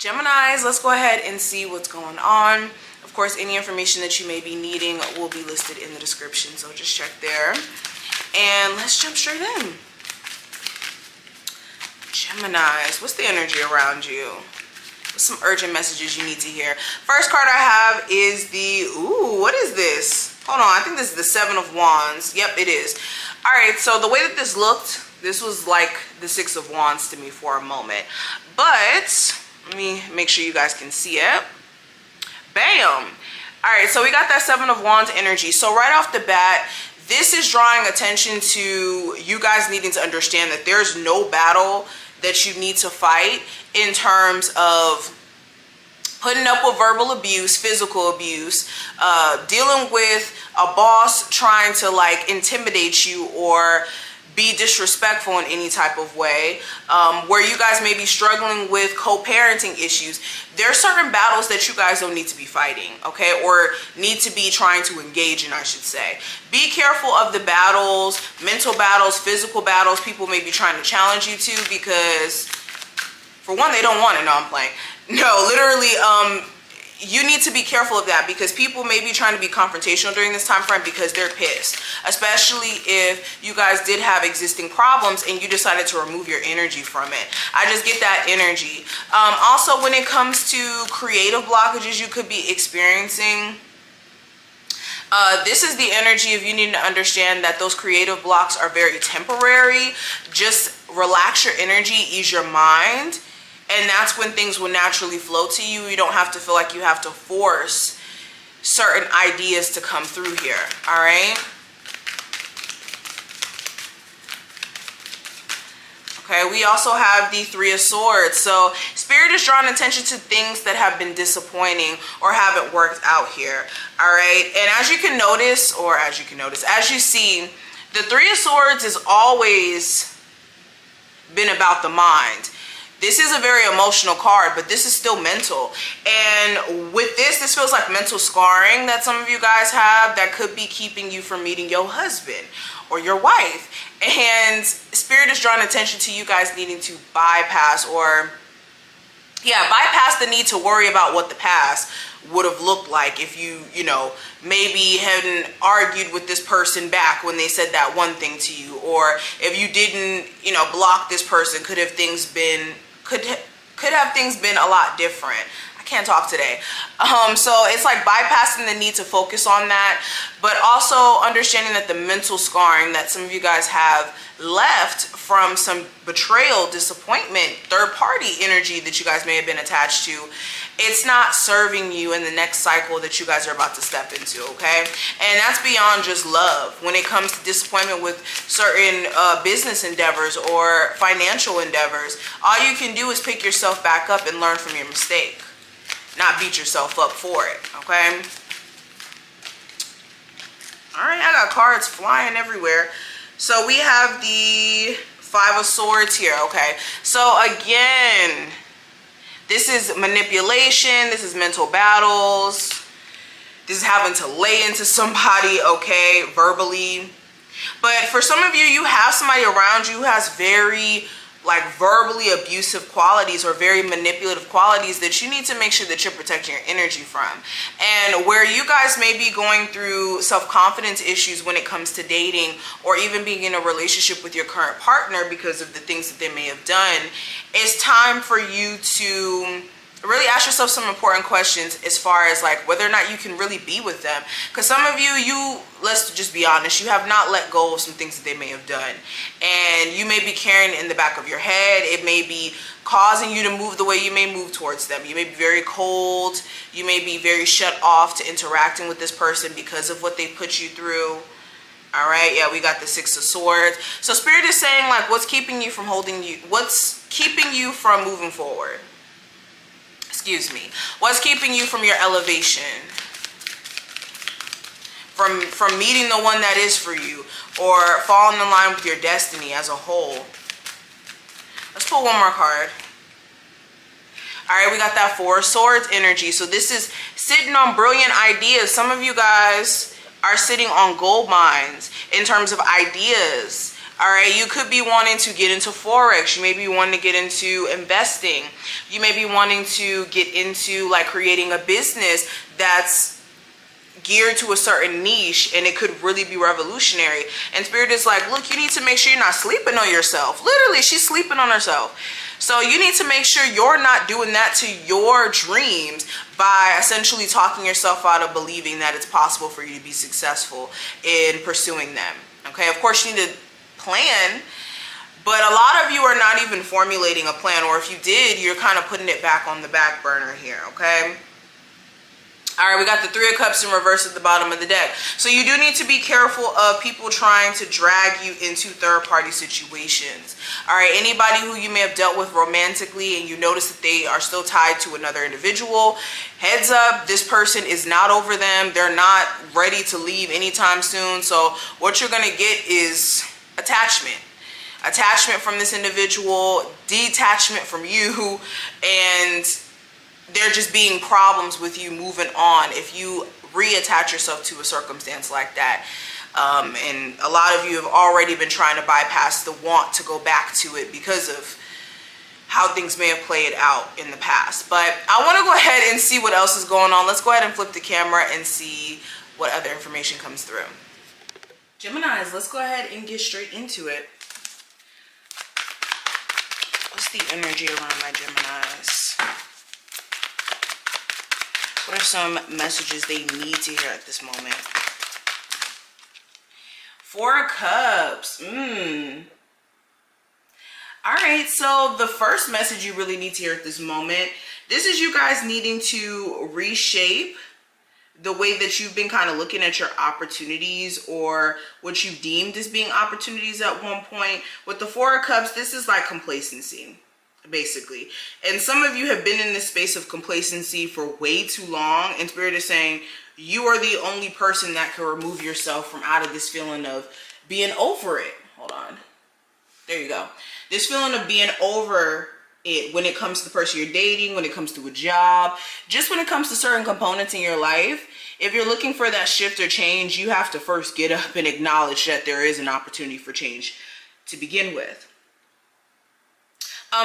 Geminis, let's go ahead and see what's going on. Of course, any information that you may be needing will be listed in the description, so just check there. And let's jump straight in. Geminis, what's the energy around you? What's some urgent messages you need to hear? First card I have is the, ooh, what is this? Hold on, I think this is the Seven of Wands. Yep, it is. All right, so the way that this looked, this was like the Six of Wands to me for a moment. But let me make sure you guys can see it. Bam. All right, so we got that Seven of Wands energy. So right off the bat, this is drawing attention to you guys needing to understand that there's no battle that you need to fight in terms of putting up with verbal abuse, physical abuse, dealing with a boss trying to like intimidate you or be disrespectful in any type of way, where you guys may be struggling with co-parenting issues. There are certain battles that you guys don't need to be fighting, okay, or need to be trying to engage in, I should say. Be careful of the battles, mental battles, physical battles people may be trying to challenge you to, because for one, they don't want it. No, I'm playing. No, literally, you need to be careful of that, because people may be trying to be confrontational during this time frame because they're pissed, especially if you guys did have existing problems and you decided to remove your energy from it. I just get that energy. Also, when it comes to creative blockages you could be experiencing, this is the energy of you needing to understand that those creative blocks are very temporary. Just relax your energy, ease your mind. And that's when things will naturally flow to you. You don't have to feel like you have to force certain ideas to come through here, all right? Okay, we also have the Three of Swords. So Spirit is drawing attention to things that have been disappointing or haven't worked out here, all right? And as you see, the Three of Swords has always been about the mind. This is a very emotional card, but this is still mental. And with this feels like mental scarring that some of you guys have that could be keeping you from meeting your husband or your wife. And Spirit is drawing attention to you guys needing to bypass the need to worry about what the past would have looked like if you maybe hadn't argued with this person back when they said that one thing to you, or if you didn't, block this person, could have things been a lot different. I can't talk today. So it's like bypassing the need to focus on that, but also understanding that the mental scarring that some of you guys have left from some betrayal, disappointment, third-party energy that you guys may have been attached to, it's not serving you in the next cycle that you guys are about to step into, okay? And that's beyond just love. When it comes to disappointment with certain business endeavors or financial endeavors, all you can do is pick yourself back up and learn from your mistake, not beat yourself up for it, okay? All right, I got cards flying everywhere. So we have the Five of Swords here, okay? So again, this is manipulation, this is mental battles, this is having to lay into somebody, okay, verbally. But for some of you, you have somebody around you who has very like verbally abusive qualities or very manipulative qualities that you need to make sure that you're protecting your energy from. And where you guys may be going through self-confidence issues when it comes to dating or even being in a relationship with your current partner because of the things that they may have done, it's time for you to really ask yourself some important questions as far as like whether or not you can really be with them. Because some of you, let's just be honest, you have not let go of some things that they may have done. And you may be carrying it in the back of your head. It may be causing you to move the way you may move towards them. You may be very cold. You may be very shut off to interacting with this person because of what they put you through. All right, yeah, we got the Six of Swords. So Spirit is saying like what's keeping you from what's keeping you from moving forward? Excuse me. What's keeping you from your elevation? From meeting the one that is for you, or falling in line with your destiny as a whole. Let's pull one more card. All right, we got that Four of Swords energy. So this is sitting on brilliant ideas. Some of you guys are sitting on gold mines in terms of ideas. All right, you could be wanting to get into Forex. You may be wanting to get into investing. You may be wanting to get into like creating a business that's geared to a certain niche, and it could really be revolutionary. And Spirit is like, look, you need to make sure you're not sleeping on yourself. Literally, she's sleeping on herself. So you need to make sure you're not doing that to your dreams by essentially talking yourself out of believing that it's possible for you to be successful in pursuing them. Okay, of course you need to plan, but a lot of you are not even formulating a plan, or if you did, you're kind of putting it back on the back burner here. Okay. All right, we got the Three of Cups in reverse at the bottom of the deck. So you do need to be careful of people trying to drag you into third-party situations. All right, anybody who you may have dealt with romantically and you notice that they are still tied to another individual, heads up, this person is not over them. They're not ready to leave anytime soon. So what you're going to get is attachment. Attachment from this individual, detachment from you, and there just being problems with you moving on if you reattach yourself to a circumstance like that. And a lot of you have already been trying to bypass the want to go back to it because of how things may have played out in the past. But I want to go ahead and see what else is going on. Let's go ahead and flip the camera and see what other information comes through. Geminis, let's go ahead and get straight into it. What's the energy around my Geminis? What are some messages they need to hear at this moment? Four of Cups. All right, so the first message you really need to hear at this moment, this is you guys needing to reshape the way that you've been kind of looking at your opportunities, or what you deemed as being opportunities at one point. With the Four of Cups, this is like complacency, basically. And some of you have been in this space of complacency for way too long, and Spirit is saying you are the only person that can remove yourself from out of this feeling of being over it. Hold on. There you go. This feeling of being over it when it comes to the person you're dating, when it comes to a job, just when it comes to certain components in your life. If you're looking for that shift or change, you have to first get up and acknowledge that there is an opportunity for change to begin with.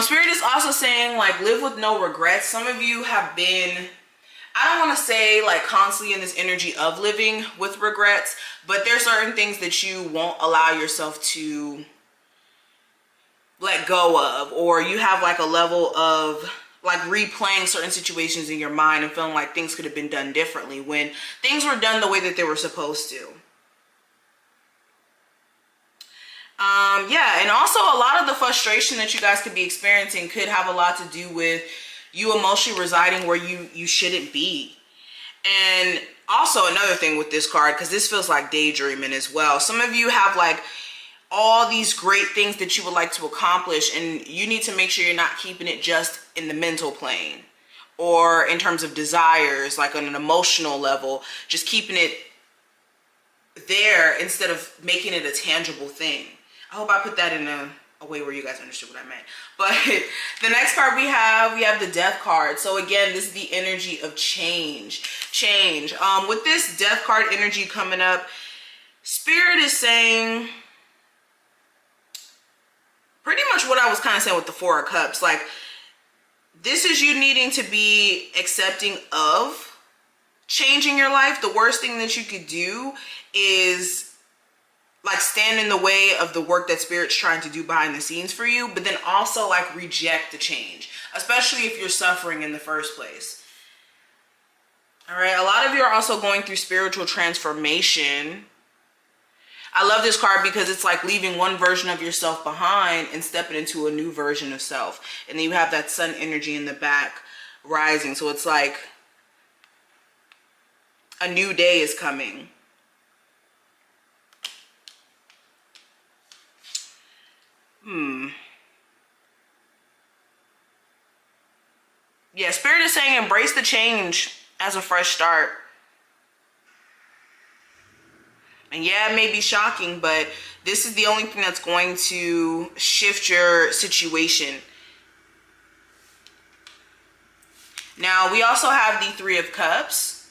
Spirit is also saying, like, live with no regrets. Some of you have been, I don't want to say like constantly in this energy of living with regrets, but there's certain things that you won't allow yourself to let go of, or you have like a level of like replaying certain situations in your mind and feeling like things could have been done differently when things were done the way that they were supposed to. Yeah, and also a lot of the frustration that you guys could be experiencing could have a lot to do with you emotionally residing where you shouldn't be. And also another thing with this card, because this feels like daydreaming as well. Some of you have like all these great things that you would like to accomplish, and you need to make sure you're not keeping it just in the mental plane or in terms of desires, like on an emotional level, just keeping it there instead of making it a tangible thing. I hope I put that in a way where you guys understood what I meant. But the next card we have the Death card. So again, this is the energy of change. With this Death card energy coming up, Spirit is saying pretty much what I was kind of saying with the Four of Cups. Like, this is you needing to be accepting of changing your life. The worst thing that you could do is like stand in the way of the work that Spirit's trying to do behind the scenes for you, but then also like reject the change, especially if you're suffering in the first place. All right, a lot of you are also going through spiritual transformation. I love this card because it's like leaving one version of yourself behind and stepping into a new version of self. And then you have that sun energy in the back rising. So it's like a new day is coming. Yeah, Spirit is saying embrace the change as a fresh start. And yeah, it may be shocking, but this is the only thing that's going to shift your situation. Now, we also have the Three of Cups.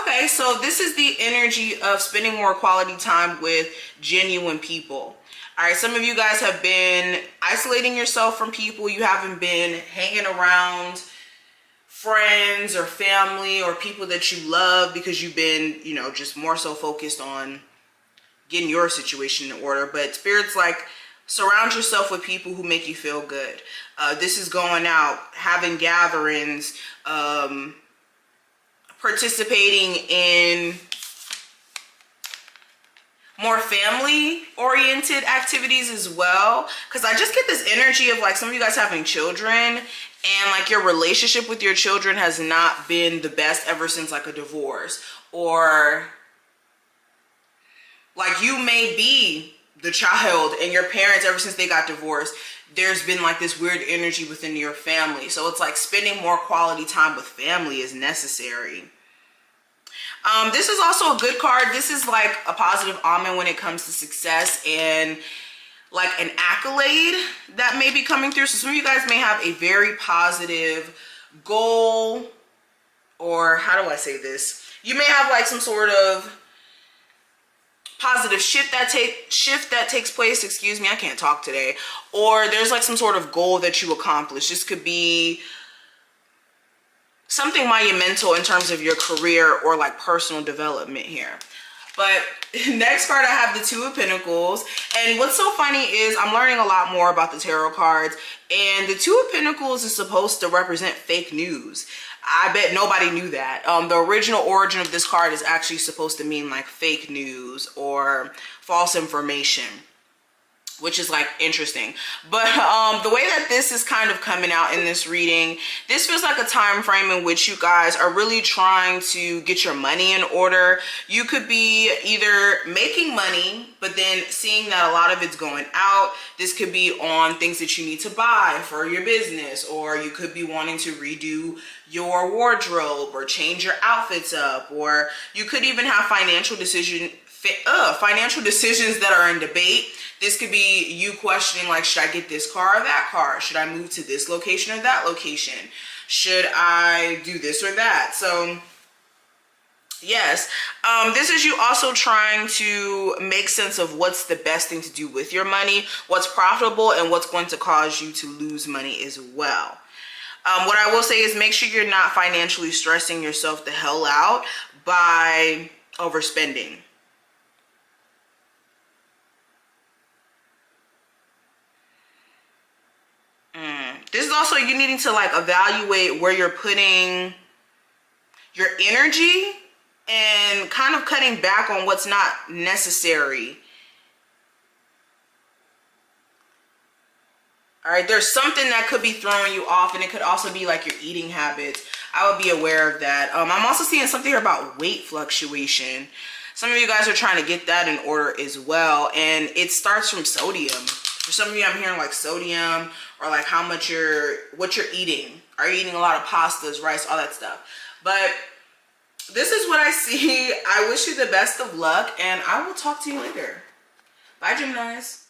Okay, so this is the energy of spending more quality time with genuine people. All right, some of you guys have been isolating yourself from people. You haven't been hanging around friends or family or people that you love because you've been, you know, just more so focused on getting your situation in order. But Spirit's like, surround yourself with people who make you feel good. This is going out, having gatherings, participating in more family oriented activities as well, because I just get this energy of like some of you guys having children, and like your relationship with your children has not been the best ever since like a divorce, or like you may be the child and your parents, ever since they got divorced, there's been like this weird energy within your family. So it's like spending more quality time with family is necessary. This is also a good card. This is like a positive omen when it comes to success and like an accolade that may be coming through. So some of you guys may have a very positive goal, or how do I say this? You may have like some sort of positive shift that takes place. Excuse me, I can't talk today. Or there's like some sort of goal that you accomplish. This could be something monumental in terms of your career or like personal development here. But next card, I have the Two of Pentacles. And what's so funny is I'm learning a lot more about the tarot cards, and the Two of Pentacles is supposed to represent fake news. I bet nobody knew that. The original origin of this card is actually supposed to mean like fake news or false information, which is like interesting. But the way that this is kind of coming out in this reading, this feels like a time frame in which you guys are really trying to get your money in order. You could be either making money, but then seeing that a lot of it's going out. This could be on things that you need to buy for your business, or you could be wanting to redo your wardrobe or change your outfits up, or you could even have financial decisions that are in debate. This could be you questioning like, should I get this car or that car? Should I move to this location or that location? Should I do this or that? So yes, this is you also trying to make sense of what's the best thing to do with your money, what's profitable, and what's going to cause you to lose money as well. What I will say is make sure you're not financially stressing yourself the hell out by overspending. This is also you needing to like evaluate where you're putting your energy and kind of cutting back on what's not necessary. All right, there's something that could be throwing you off, and it could also be like your eating habits. I would be aware of that. I'm also seeing something here about weight fluctuation. Some of you guys are trying to get that in order as well, and it starts from sodium. For some of you, I'm hearing like sodium, or like what you're eating. Are you eating a lot of pastas, rice, all that stuff? But this is what I see. I wish you the best of luck, and I will talk to you later. Bye, Geminis.